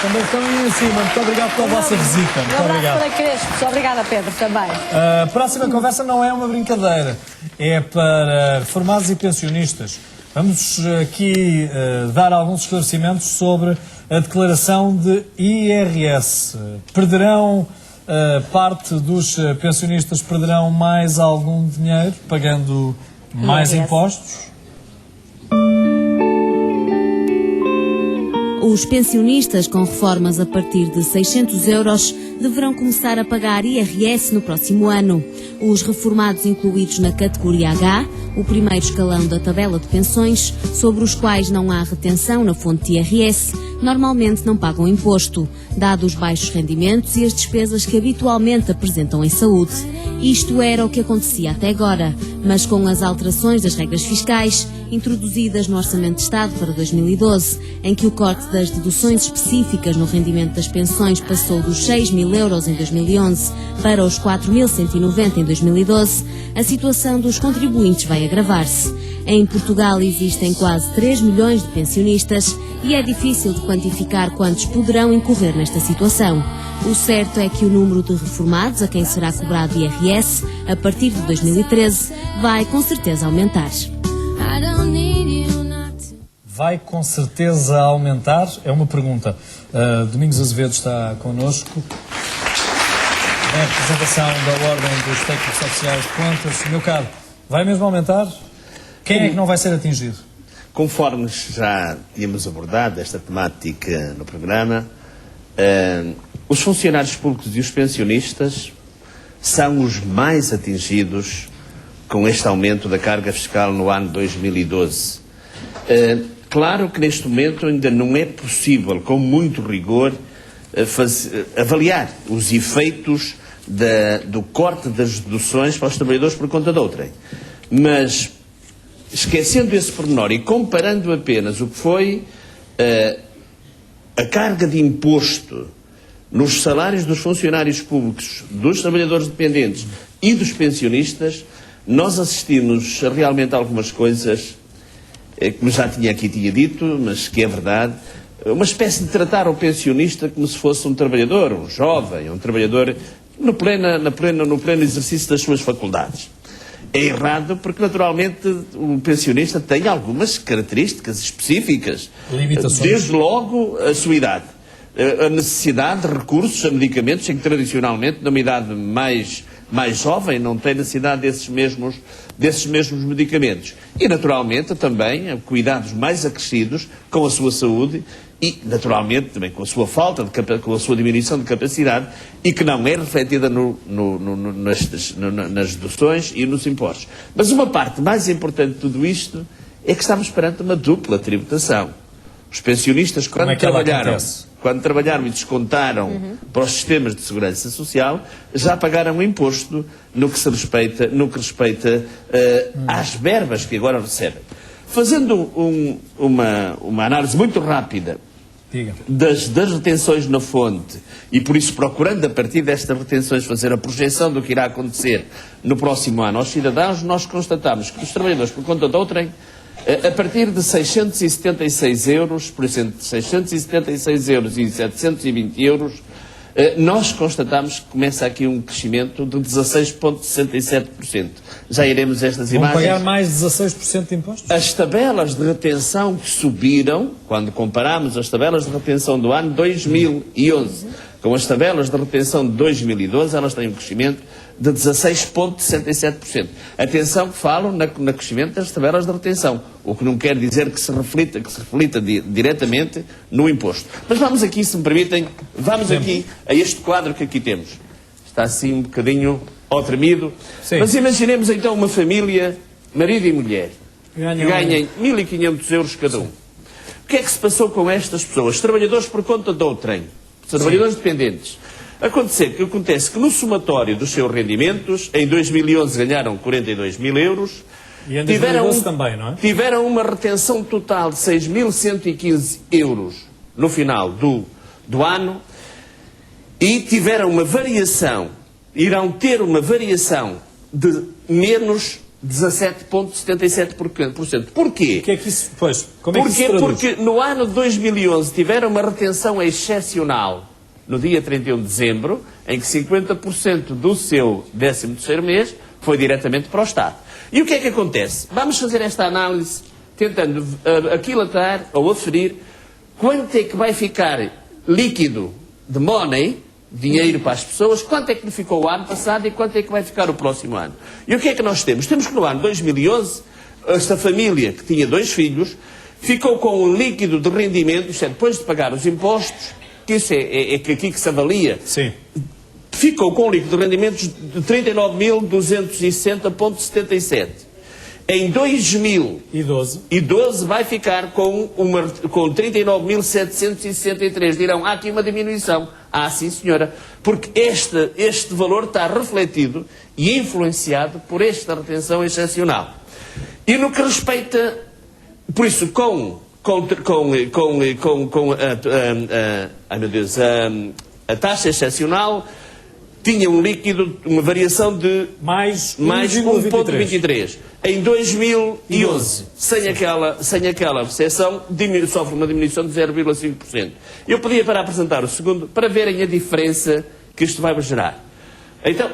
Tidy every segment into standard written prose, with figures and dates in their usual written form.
Também estão aí em cima. Muito obrigado pela vossa visita. Muito Um obrigado. abraço para Crespo. Obrigada, Pedro, também. A próxima conversa não é uma brincadeira. É para reformados e pensionistas. Vamos aqui dar alguns esclarecimentos sobre a declaração de IRS. Perderão, parte dos pensionistas perderão mais algum dinheiro, pagando mais impostos? Os pensionistas com reformas a partir de 600 euros deverão começar a pagar IRS no próximo ano. Os reformados incluídos na categoria H, o primeiro escalão da tabela de pensões, sobre os quais não há retenção na fonte de IRS, normalmente não pagam imposto, dados os baixos rendimentos e as despesas que habitualmente apresentam em saúde. Isto era o que acontecia até agora, mas com as alterações das regras fiscais introduzidas no Orçamento de Estado para 2012, em que o corte das deduções específicas no rendimento das pensões passou dos 6.000 euros em 2011 para os 4.190 em 2012, a situação dos contribuintes vai agravar-se. Em Portugal existem quase 3 milhões de pensionistas e é difícil de quantificar quantos poderão incorrer nesta situação. O certo é que o número de reformados a quem será cobrado IRS a partir de 2013 vai com certeza aumentar. Vai com certeza aumentar? É uma pergunta. Domingos Azevedo está connosco. É a representação da Ordem dos Técnicos Oficiais de Contas. Meu caro, vai mesmo aumentar? Quem é que não vai ser atingido? Conforme já tínhamos abordado esta temática no programa, os funcionários públicos e os pensionistas são os mais atingidos com este aumento da carga fiscal no ano 2012. Claro que neste momento ainda não é possível, com muito rigor, avaliar os efeitos do corte das deduções para os trabalhadores por conta de outrem. Mas, esquecendo esse pormenor e comparando apenas o que foi a carga de imposto nos salários dos funcionários públicos, dos trabalhadores dependentes e dos pensionistas, nós assistimos realmente a algumas coisas, como já tinha dito, mas que é verdade, uma espécie de tratar o pensionista como se fosse um trabalhador, um jovem, um trabalhador no pleno exercício das suas faculdades. É errado porque, naturalmente, o pensionista tem algumas características específicas. Limitações. Desde logo a sua idade. A necessidade de recursos a medicamentos em que, tradicionalmente, numa idade mais jovem, não tem necessidade desses mesmos medicamentos. E, naturalmente, também cuidados mais acrescidos com a sua saúde e, naturalmente, também com a sua com a sua diminuição de capacidade e que não é refletida nas deduções e nos impostos. Mas uma parte mais importante de tudo isto é que estamos perante uma dupla tributação. Os pensionistas, quando trabalharam e descontaram para os sistemas de segurança social, já pagaram imposto no que respeita às verbas que agora recebem. Fazendo uma análise muito rápida das retenções na fonte e, por isso, procurando a partir destas retenções fazer a projeção do que irá acontecer no próximo ano aos cidadãos, nós constatamos que os trabalhadores por conta de outrem, a partir de 676 euros, por exemplo, 676 euros e 720 euros, nós constatamos que começa aqui um crescimento de 16,67%. Já iremos a estas imagens. Vão pagar mais 16% de impostos? As tabelas de retenção que subiram, quando comparamos as tabelas de retenção do ano 2011 com as tabelas de retenção de 2012, elas têm um crescimento de 16,67%. Atenção que falam no crescimento das tabelas de retenção, o que não quer dizer que se reflita diretamente no imposto. Mas vamos aqui, se me permitem, aqui a este quadro que aqui temos. Está assim um bocadinho ao tremido. Sim. Mas imaginemos então uma família, marido e mulher, que ganhem 1.500 euros cada um. O que é que se passou com estas pessoas? Trabalhadores por conta de outrem, trabalhadores dependentes. Acontece que no somatório dos seus rendimentos, em 2011 ganharam 42.000 euros, e em 2012 também, não é? Tiveram uma retenção total de 6.115 euros no final do ano e tiveram uma variação, irão ter uma variação de menos 17,77%. Porquê? O que é que isso, pois, como é que isso se Porquê? traduz? Porque no ano de 2011 tiveram uma retenção excepcional no dia 31 de dezembro, em que 50% do seu 13º mês foi diretamente para o Estado. E o que é que acontece? Vamos fazer esta análise tentando aquilatar ou aferir quanto é que vai ficar líquido de money, dinheiro para as pessoas, quanto é que lhe ficou o ano passado e quanto é que vai ficar o próximo ano. E o que é que nós temos? Temos que no ano 2011, esta família que tinha 2 filhos, ficou com um líquido de rendimento, isto é, depois de pagar os impostos, que isso é aqui que se avalia, Sim. ficou com um líquido de rendimentos de 39.260,77. Em 2012 vai ficar com 39.763. Dirão, há aqui uma diminuição. Ah, sim, senhora. Porque este valor está refletido e influenciado por esta retenção excepcional. E no que respeita, por isso, a taxa excepcional tinha um líquido, uma variação de Mais 1,23. Em 2011, sem aquela exceção, sofre uma diminuição de 0,5%. Eu pedia para apresentar o segundo, para verem a diferença que isto vai gerar. Então,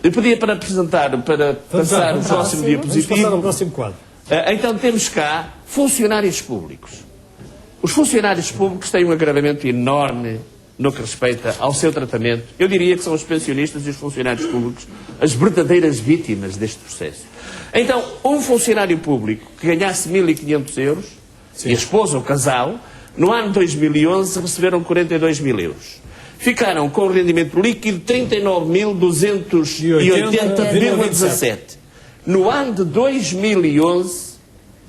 eu pedia para apresentar, para passar o próximo diapositivo. Vamos passar ao próximo quadro. Então temos cá funcionários públicos. Os funcionários públicos têm um agravamento enorme no que respeita ao seu tratamento. Eu diria que são os pensionistas e os funcionários públicos as verdadeiras vítimas deste processo. Então, um funcionário público que ganhasse 1.500 euros, e a esposa, o casal, no ano 2011 receberam 42 mil euros. Ficaram com o rendimento líquido 39.280,17. No ano de 2011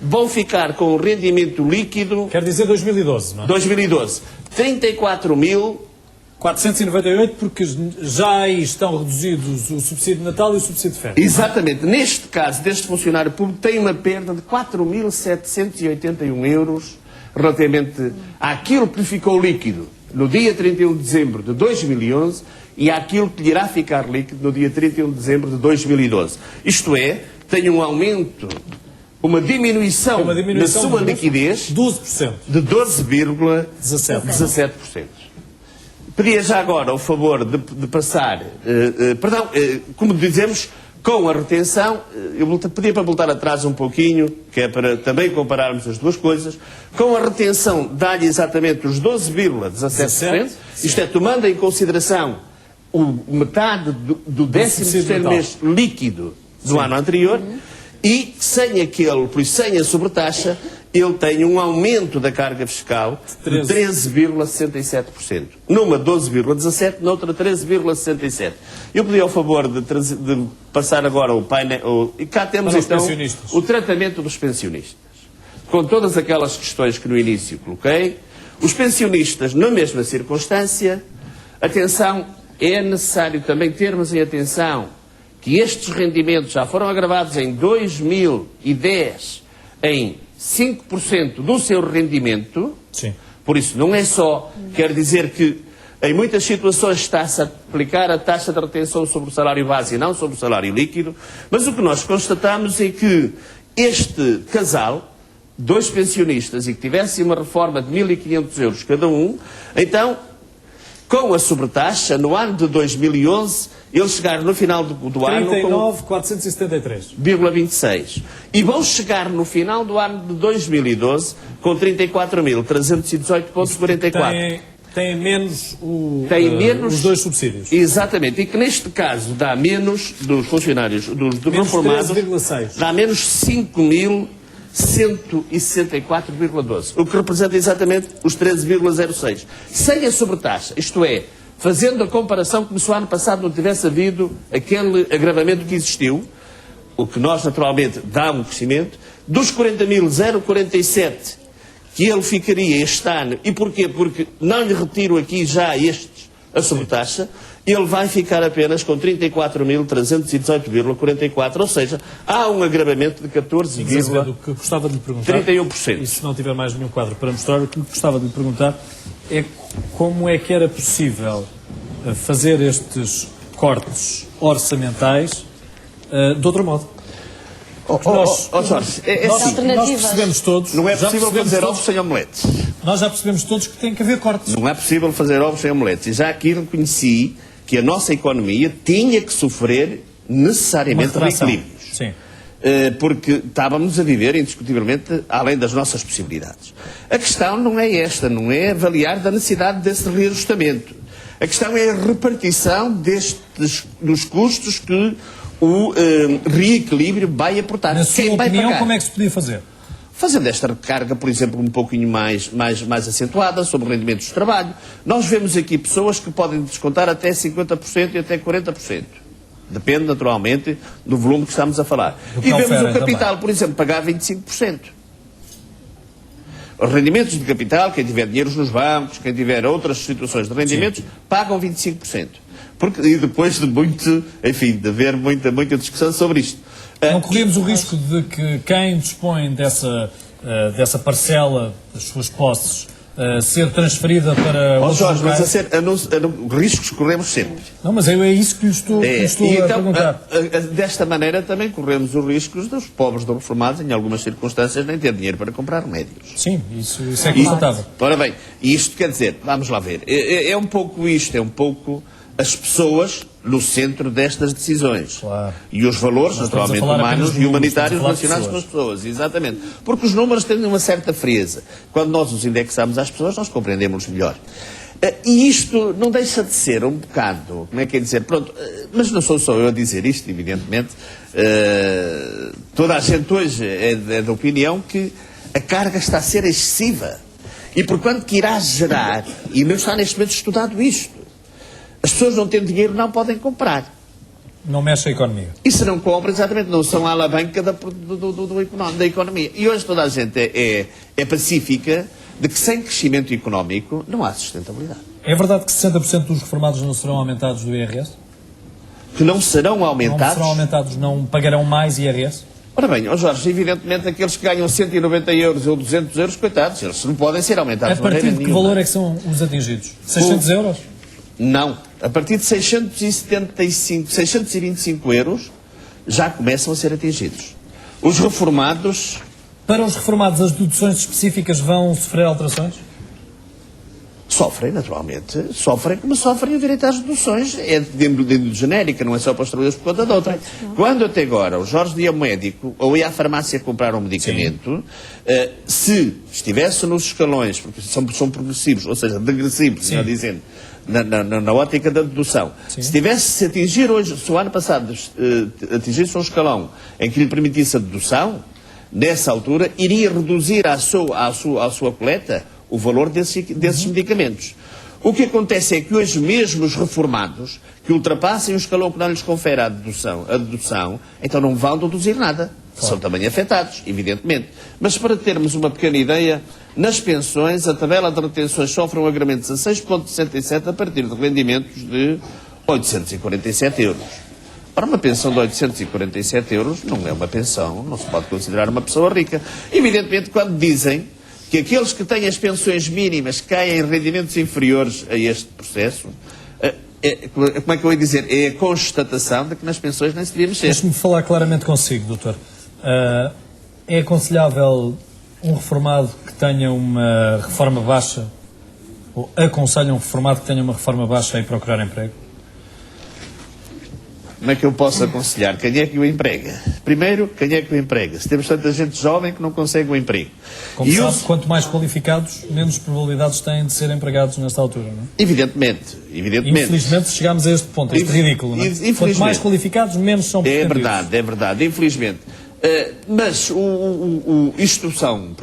vão ficar com o rendimento líquido... Quer dizer 2012, não é? 2012. 34.498, porque já aí estão reduzidos o subsídio de Natal e o subsídio de férias. Exatamente. Neste caso, deste funcionário público, tem uma perda de 4.781 euros relativamente àquilo que lhe ficou líquido no dia 31 de dezembro de 2011 e àquilo que lhe irá ficar líquido no dia 31 de dezembro de 2012. Isto é, tem um aumento, uma diminuição na sua liquidez 12%. de 12,17%. Pedia já agora o favor de passar, como dizemos, com a retenção, eu pedia para voltar atrás um pouquinho, que é para também compararmos as duas coisas, com a retenção dá-lhe exatamente os 12,17%, isto é, tomando em consideração metade do 13º mês líquido do ano anterior, e sem sem a sobretaxa, ele tem um aumento da carga fiscal de 13,67%. Numa 12,17%, noutra 13,67%. Eu pedi ao favor de passar agora o painel... E cá temos então o tratamento dos pensionistas. Com todas aquelas questões que no início coloquei, os pensionistas, na mesma circunstância, atenção, é necessário também termos em atenção que estes rendimentos já foram agravados em 2010 em 5% do seu rendimento. Sim. Por isso, não é só, quer dizer que em muitas situações está-se a aplicar a taxa de retenção sobre o salário base e não sobre o salário líquido, mas o que nós constatamos é que este casal, 2 pensionistas, e que tivessem uma reforma de 1.500 euros cada um, então, com a sobretaxa, no ano de 2011, eles chegaram no final do ano com 39.473,26. E vão chegar no final do ano de 2012 com 34.318,44. Tem menos os 2 subsídios. Exatamente. E que neste caso dá menos dos funcionários, dos reformados, dá menos 5.164,12. O que representa exatamente os 13,06. Sem a sobretaxa, isto é, fazendo a comparação como se o ano passado não tivesse havido aquele agravamento que existiu, o que nós naturalmente dá um crescimento, dos 40.047 que ele ficaria este ano, e porquê? Porque não lhe retiro aqui já a sobretaxa, ele vai ficar apenas com 34.318,44, ou seja, há um agravamento de 14,31%. O que gostava de lhe perguntar, e se não tiver mais nenhum quadro para mostrar, o que gostava de lhe perguntar é como é que era possível fazer estes cortes orçamentais de outro modo. Jorge, é nós, assim. nós percebemos todos... Não é já possível percebemos fazer todos- ovos sem omeletes. Nós já percebemos todos que tem que haver cortes. Não é possível fazer ovos sem omeletes. E já aqui reconheci que a nossa economia tinha que sofrer necessariamente Uma retração. reequilíbrios. Sim. Porque estávamos a viver indiscutivelmente além das nossas possibilidades. A questão não é esta, não é avaliar da necessidade desse reajustamento. A questão é a repartição dos custos que o reequilíbrio vai aportar. Na sua Quem vai opinião, pagar? como é que se podia fazer? Fazendo esta recarga, por exemplo, um pouquinho mais acentuada sobre rendimentos de trabalho. Nós vemos aqui pessoas que podem descontar até 50% e até 40%. Depende, naturalmente, do volume que estamos a falar. Do que E vemos oferem o capital, também. por exemplo, pagar 25%. Os rendimentos de capital, quem tiver dinheiros nos bancos, quem tiver outras situações de rendimentos, pagam 25%. E depois de muito, enfim, de haver muita discussão sobre isto. Não corremos o risco de que quem dispõe dessa parcela das suas posses ser transferida para outros Jorge, mas locais? riscos corremos sempre. Não, mas é isso que lhe estou, E a então, perguntar. desta maneira também corremos os riscos dos pobres do reformados, em algumas circunstâncias, nem ter dinheiro para comprar remédios. Sim, isso é constatável. Ora bem, isto quer dizer, vamos lá ver, é um pouco isto, é um pouco as pessoas no centro destas decisões. Claro. E os valores, Nós estamos a naturalmente, falar humanos apenas de e números, humanitários estamos a falar relacionados de com as pessoas. Exatamente. Porque os números têm uma certa frieza. Quando nós os indexamos às pessoas, nós compreendemos melhor. E isto não deixa de ser um bocado, como é que é dizer, pronto, mas não sou só eu a dizer isto, evidentemente, toda a gente hoje é da opinião que a carga está a ser excessiva. E porquanto que irá gerar, e não está neste momento estudado isto, as pessoas não tendo dinheiro não podem comprar. Não mexe a economia. E se não compram, exatamente, não são a alavanca da economia. E hoje toda a gente é pacífica de que sem crescimento económico não há sustentabilidade. É verdade que 60% dos reformados não serão aumentados do IRS? Que não serão Não aumentados. serão aumentados, não pagarão mais IRS? Ora bem, Jorge, evidentemente aqueles que ganham 190 euros ou 200 euros, coitados, eles não podem ser A aumentados de partir maneira de que nenhuma. valor é que são os atingidos? 600 euros? Não. A partir de 625 euros já começam a ser atingidos. Os reformados... Para os reformados, as deduções específicas vão sofrer alterações? Sofrem, naturalmente. Sofrem como sofrem o direito às deduções. É de genérica, não é só para os trabalhadores por conta de outra. Quando até agora o Jorge ia ao médico ou ia à farmácia comprar um medicamento, se estivesse nos escalões, porque são progressivos, ou seja, degressivos, melhor dizendo, na ótica da dedução, se tivesse se atingir hoje, se o ano passado atingisse um escalão em que lhe permitisse a dedução, nessa altura iria reduzir à sua coleta o valor desses medicamentos. O que acontece é que hoje mesmo os reformados que ultrapassem o escalão que não lhes confere a dedução, então não vão deduzir nada. São também afetados, evidentemente. Mas para termos uma pequena ideia, nas pensões a tabela de retenções sofre um agravamento de 16,67 a partir de rendimentos de 847 euros. Para uma pensão de 847 euros não é uma pensão, não se pode considerar uma pessoa rica. Evidentemente, quando dizem que aqueles que têm as pensões mínimas caem em rendimentos inferiores a este processo, como é que eu ia dizer? É a constatação de que nas pensões nem se devia mexer. Deixe-me falar claramente consigo, doutor. É aconselhável um reformado que tenha uma reforma baixa, ou aconselha um reformado que tenha uma reforma baixa a ir procurar emprego? Como é que eu posso aconselhar? Quem é que o emprega? Primeiro, quem é que o emprega? Se temos tanta gente jovem que não consegue um emprego. Como sabe, quanto mais qualificados, menos probabilidades têm de ser empregados nesta altura, não é? Evidentemente. Infelizmente chegamos a este ponto, a este ridículo, não é? Quanto mais qualificados, menos são pretendidos. É verdade, infelizmente. Mas isto são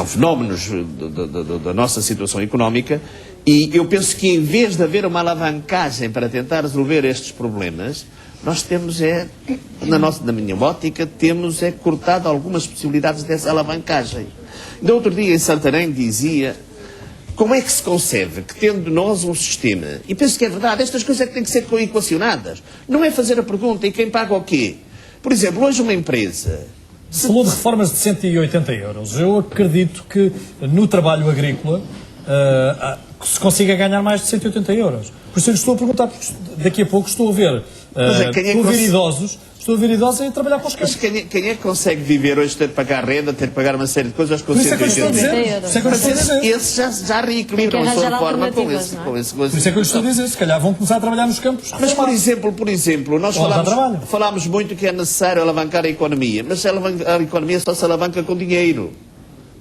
fenómenos da nossa situação económica e eu penso que em vez de haver uma alavancagem para tentar resolver estes problemas, nós temos na minha ótica, temos cortado algumas possibilidades dessa alavancagem. No outro dia em Santarém dizia, como é que se concebe que tendo nós um sistema, e penso que é verdade, estas coisas é que têm que ser equacionadas, não é fazer a pergunta e quem paga o quê? Por exemplo, hoje uma empresa... Falou de reformas de 180 euros. Eu acredito que no trabalho agrícola se consiga ganhar mais de 180 euros. Por isso eu lhe estou a perguntar, porque daqui a pouco estou a ver Estou a ver idosos a trabalhar com os Mas campos. quem é que consegue viver hoje, ter de pagar renda, ter de pagar uma série de coisas aos Por isso é que eu lhe estou a dizer. 180? Por isso é que eu lhe estou a dizer. Esses já reequilibram a sua arranjar forma com alternativas, esse. não é? Com esse Por isso é que eu lhe estou a dizer. Se calhar vão começar a trabalhar nos campos. Mas, por exemplo, nós Ou dá trabalho. falámos muito que é necessário alavancar a economia, mas a economia só se alavanca com dinheiro.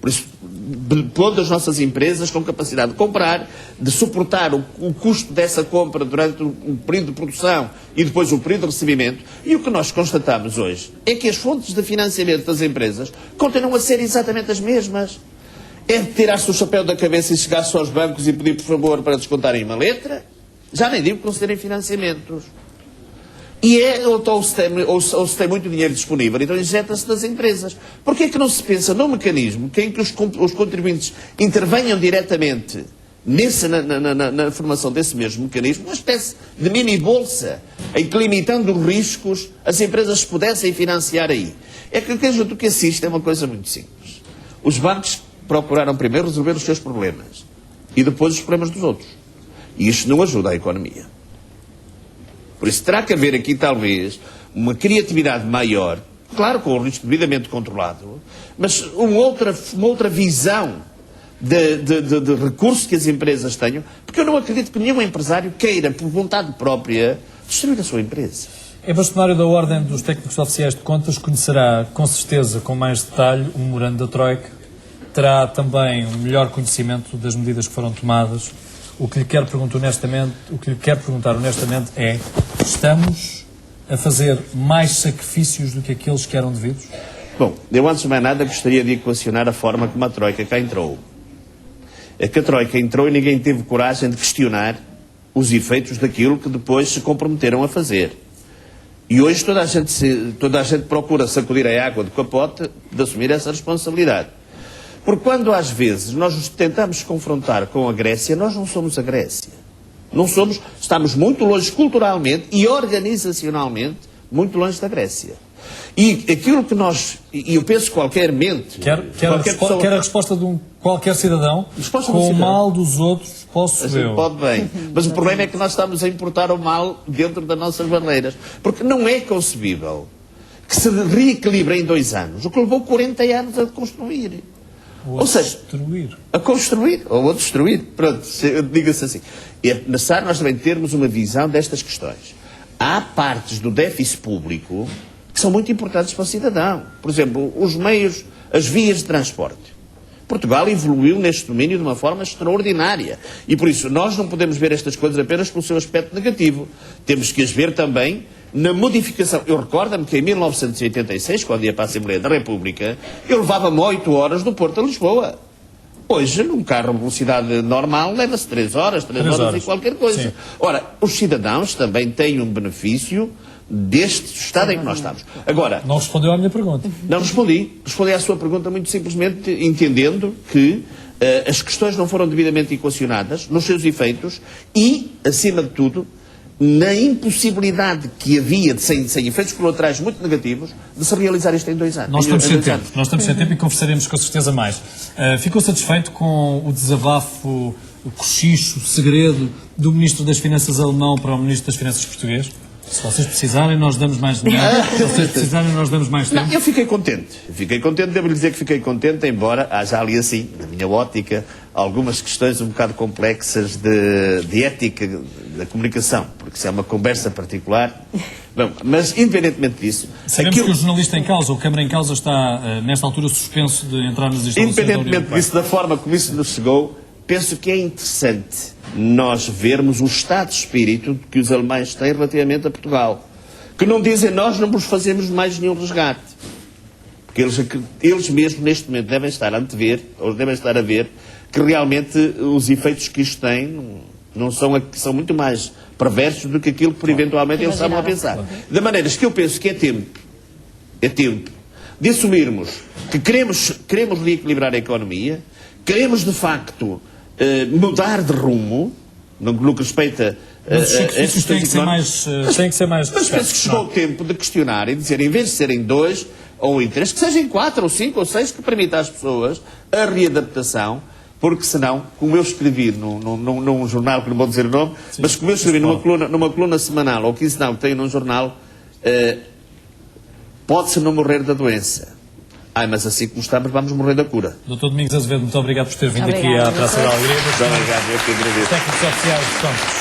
Por isso, pondo as nossas empresas com capacidade de comprar, de suportar o custo dessa compra durante o período de produção e depois o período de recebimento. E o que nós constatamos hoje é que as fontes de financiamento das empresas continuam a ser exatamente as mesmas. É tirar-se o chapéu da cabeça e chegar-se aos bancos e pedir por favor para descontarem uma letra? Já nem digo concederem financiamentos. E ou se tem muito dinheiro disponível, então injeta-se nas empresas. Porquê é que não se pensa num mecanismo em que os contribuintes intervenham diretamente na formação desse mesmo mecanismo, uma espécie de mini-bolsa, em que, limitando os riscos, as empresas pudessem financiar aí? É que o que assiste é uma coisa muito simples. Os bancos procuraram primeiro resolver os seus problemas e depois os problemas dos outros. E isto não ajuda a economia. Por isso terá que haver aqui, talvez, uma criatividade maior, claro, com o risco devidamente controlado, mas uma outra visão de recursos que as empresas tenham, porque eu não acredito que nenhum empresário queira, por vontade própria, destruir a sua empresa. Em bastonário da Ordem dos Técnicos Oficiais de Contas, conhecerá, com certeza, com mais detalhe, o memorando da Troika, terá também um melhor conhecimento das medidas que foram tomadas. O que lhe quero perguntar honestamente é: estamos a fazer mais sacrifícios do que aqueles que eram devidos? Bom, eu antes de mais nada gostaria de equacionar a forma como a Troika cá entrou. É que a Troika entrou e ninguém teve coragem de questionar os efeitos daquilo que depois se comprometeram a fazer. E hoje toda a gente procura sacudir a água do capote de assumir essa responsabilidade. Porque quando às vezes nós nos tentamos confrontar com a Grécia, nós não somos a Grécia. Estamos muito longe culturalmente e organizacionalmente, muito longe da Grécia. E aquilo que eu penso que qualquer mente... Quer a resposta de qualquer cidadão, com o mal dos outros posso eu. Pode bem. Mas o problema é que nós estamos a importar o mal dentro das nossas barreiras. Porque não é concebível que se reequilibre em 2 anos o que levou 40 anos a construir. Ou seja, a construir ou a destruir. Pronto, diga-se assim. É necessário nós também termos uma visão destas questões. Há partes do déficit público que são muito importantes para o cidadão. Por exemplo, os meios, as vias de transporte. Portugal evoluiu neste domínio de uma forma extraordinária. E por isso nós não podemos ver estas coisas apenas pelo seu aspecto negativo. Temos que as ver também na modificação. Eu recordo-me que em 1986, quando ia para a Assembleia da República, eu levava-me 8 horas do Porto a Lisboa. Hoje, num carro de velocidade normal, leva-se 3 horas e qualquer coisa. Sim. Ora, os cidadãos também têm um benefício deste estado em que nós estamos. Agora, não respondeu à minha pergunta. Não respondi. Respondi à sua pergunta muito simplesmente entendendo que as questões não foram devidamente equacionadas nos seus efeitos e, acima de tudo, na impossibilidade que havia, sem efeitos colaterais muito negativos, de se realizar isto em 2 anos. Nós estamos sem tempo e conversaremos com certeza mais. Ficou satisfeito com o desabafo, o cochicho, o segredo do Ministro das Finanças alemão para o Ministro das Finanças português? Se vocês precisarem, nós damos mais dinheiro. Se vocês precisarem, nós damos mais tempo. Não, eu fiquei contente. Devo-lhe dizer que fiquei contente, embora haja ali assim, na minha ótica, algumas questões um bocado complexas de ética da comunicação, porque se é uma conversa particular. Bom, mas, independentemente disso... Sabemos que o jornalista em causa, o Câmara em causa, está, nesta altura, suspenso de entrar nas instalações da União Europeia. Independentemente disso, da forma como isso nos chegou, penso que é interessante nós vermos o estado de espírito que os alemães têm relativamente a Portugal. Que não dizem, nós não vos fazemos mais nenhum resgate. Porque eles mesmos, neste momento, devem estar a ver que realmente os efeitos que isto tem são muito mais perversos do que aquilo que, por eventualmente, eles estavam a pensar. De maneiras que eu penso que é tempo de assumirmos que queremos reequilibrar a economia, queremos, de facto, mudar de rumo, no que respeita mas os sacrifícios têm que ser mais mas penso que chegou o tempo de questionar e dizer, em vez de serem 2 ou em 3, que sejam 4 ou 5 ou 6, que permita às pessoas a readaptação porque senão, como eu escrevi num jornal, que não vou dizer o nome, mas como eu escrevi numa coluna semanal ou quinzenal que tenho num jornal, pode-se não morrer da doença. Mas assim como estamos, vamos morrer da cura. Dr. Domingos Azevedo, muito obrigado por ter vindo aqui à Praça da Alegria. Muito obrigado, eu que agradeço. Técnicos oficiais, pronto.